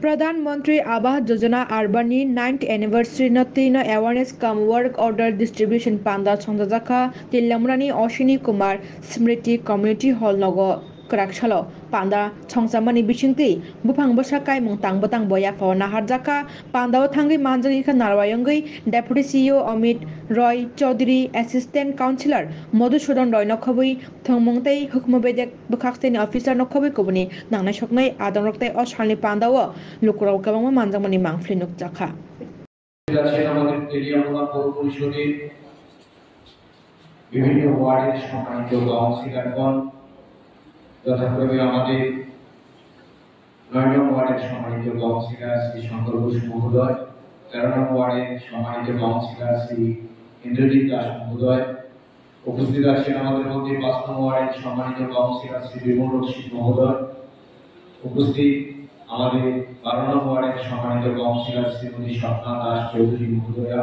प्रधानमंत्री आवास योजना अर्बानी 9th एनिवर्सरी नतीन awareness cum work order distribution पांदा संजाजाखा तिल्लामुरानी अश्विनी कुमार स्मृति कम्युनिटी हॉल नगो क्राकशालो पांदा छंसामानी बिसिंगति बुफां बसाकाय मुंतां बतां बयाफो नाहारजाखा पांदाओ थांगै मानजागिखा नारवायंगै deputy CEO Amit Roy Chaudhary assistant councillor Madhusudan Roy नखबै थंमुंगतै हुकमबेदेक बखाक्सतेनि ऑफिसर नखबै कुबनि नांनाय सकनाय आदंरक्तै असालनि पांदाओ लुकुराव गोबां मानजामानि मांफ्लि नुकजाखा আমাদের তেলিয়ামুড়া পৌর পরিষদের বিভিন্ন ওয়ার্ডের সম্মানিত কাউন্সিলরগণ যথাক্রমে আমাদের 9 নং ওয়ার্ডের সম্মানিত কাউন্সিলর শ্রী শঙ্কর ঘোষ মহোদয়, 13 নং ওয়ার্ডের সম্মানিত কাউন্সিলর শ্রী ইন্দ্রজিৎ দাস মহোদয়, উপস্থিত আছেন আমাদের মধ্যে 5 নং ওয়ার্ডের সম্মানিত কাউন্সিলর শ্রী বিমল রশিদ মহোদয়, উপস্থিত আমাদের 12 নং ওয়ার্ডের সম্মানিত কাউন্সিলর শ্রীমতী স্বপ্না দাস চৌধুরী মহোদয়া,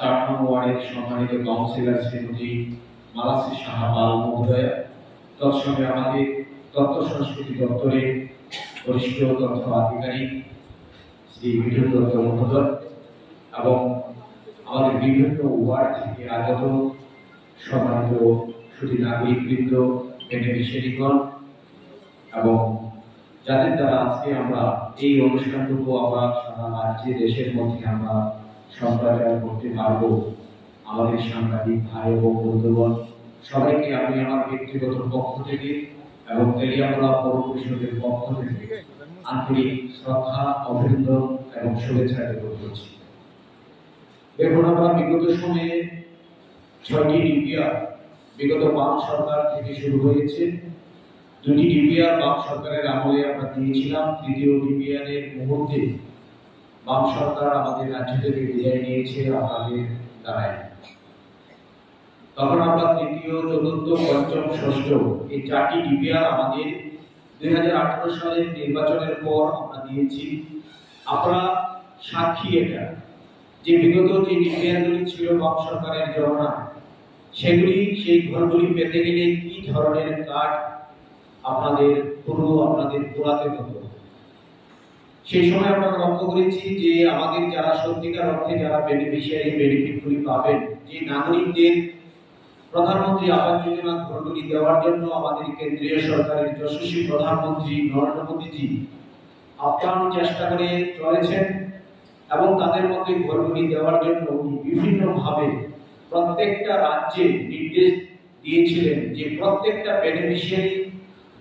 4 নং ওয়ার্ডের সম্মানিত কাউন্সিলর শ্রীমতী মালাশ্রী সাহা পাল মহোদয়া, তৎসঙ্গে আমাদের তথ্য সংস্কৃতি দপ্তরের বরিষ্ঠ তথ্য আধিকারিক শ্রী বিজয় দত্ত মহোদয় এবং আমাদের বিভিন্ন ওয়ার্ড থেকে আগত সম্মানিত সুধী নাগরিকবৃন্দ, বেনিফিশিয়ারিগণ এবং যাদের দ্বারা আজকে আমরা এই অনুষ্ঠানটুকু আমরা সারা রাজ্যে দেশের মধ্যে আমরা সম্প্রচার করতে পারবো, আমাদের সাংবাদিক ভাই এবং বন্ধুগণ সবাইকে আমি আমার ব্যক্তিগত পক্ষ থেকে এবং তেলিয়ামুড়া পৌর পরিষদের পক্ষ থেকে আন্তরিক শ্রদ্ধা, অভিনন্দন এবং শুভেচ্ছা জ্ঞাপন করছি। দেখুন, আমরা বিগত সময়ে 6টি ডিপিআর বিগত বাম সরকার থেকে শুরু হয়েছে। 2টি ডিপিআর বাম সরকারের আমলে আমরা দিয়েছিলাম। 3য় ডিপিআর এর মুহূর্তে বাম সরকার আমাদের রাজ্য থেকে বিদায় নিয়েছে আপনাদের দ্বারাই। তখন আমরা 3য়, 4র্থ, 5ম, 6ষ্ঠ এই 4টি ডিপিআর আমাদের 2018 সালের নির্বাচনের পর আমরা দিয়েছি। আপনারা সাক্ষী এটা যে বিগত যে ডিপিআরগুলি ছিল বাম সরকারের জমানা, সেগুলি সেই ঘরগুলি পেতে গেলে কি ধরনের কার্ড আপনাদের পোড়াতে হতো। সেই সময় আমরা লক্ষ্য করেছি যে আমাদের যারা সত্যিকার অর্থে যারা বেনিফিশিয়ারি বেনিফিটগুলি পাবেন, যে নাগরিকদের প্রধানমন্ত্রী আবাস যোজনা ঘরগুলি দেওয়ার জন্য আমাদের কেন্দ্রীয় সরকারের যশস্বী প্রধানমন্ত্রী নরেন্দ্র মোদীজি আপ্রাণ চেষ্টা করে চলেছেন এবং তাদের মধ্যে ঘরগুলি দেওয়ার জন্য বিভিন্নভাবে প্রত্যেকটা রাজ্যে নির্দেশ দিয়েছিলেন যে প্রত্যেকটা বেনিফিশিয়ারি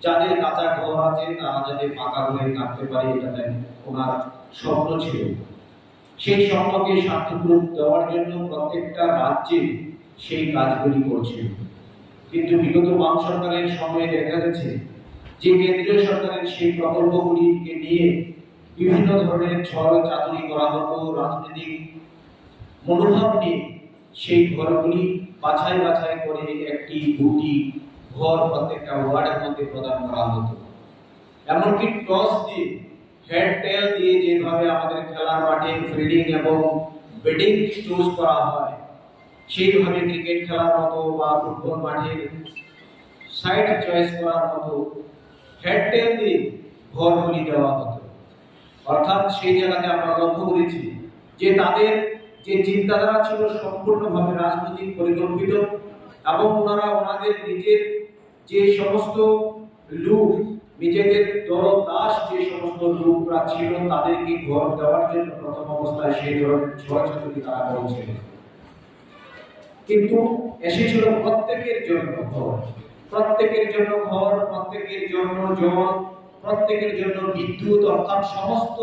যাদের কাঁচা ঘর আছে তারা যাতে পাকা ঘরে থাকতে পারে, এটা ওনার স্বপ্ন ছিল। সেই স্বপ্নকে সার্থক রূপ দেওয়ার জন্য প্রত্যেকটা রাজ্যে সেই কাজগুলি করছে। কিন্তু বিগত বাম সরকারের সময়ে দেখা গেছে যে কেন্দ্রীয় সরকারের সেই প্রকল্পগুলিকে নিয়ে বিভিন্ন ধরনের ছল চাতুরি করা হতো, রাজনৈতিক মনোভাব নিয়ে সেই ঘরগুলি বাছাই বাছাই করে 1টি 2টি ঘর প্রত্যেকটা ওয়ার্ডের মধ্যে প্রদান করা হতো। এমনকি টস দিয়ে, হেড টেল দিয়ে যেভাবে আমাদের খেলার মাঠে ফিল্ডিং এবং ব্যাটিং চুজ করা হয়, সেইভাবে ক্রিকেট খেলার মতো বা ফুটবল মাঠে সাইড চয়েস করার মতো হেড টেল দিয়ে ঘরগুলি দেওয়া হতো। অর্থাৎ সেই জায়গাতে আমরা লক্ষ্য করেছি যে তাদের যে চিন্তাধারা ছিল সম্পূর্ণভাবে রাজনৈতিক পরিকল্পিত এবং ওনাদের নিজের যে সমস্ত লোক, নিজেদের দলদাস যে সমস্ত লোকরা ছিল তাদেরকে ঘর দেওয়ার জন্য প্রথম অবস্থায় সেই ধরনের ছড়াছড়ি তারা করেছিল। কিন্তু এসেছিল প্রত্যেকের জন্য ঘর, প্রত্যেকের জন্য ঘর, প্রত্যেকের জন্য জল, প্রত্যেকের জন্য বিদ্যুৎ, অর্থাৎ সমস্ত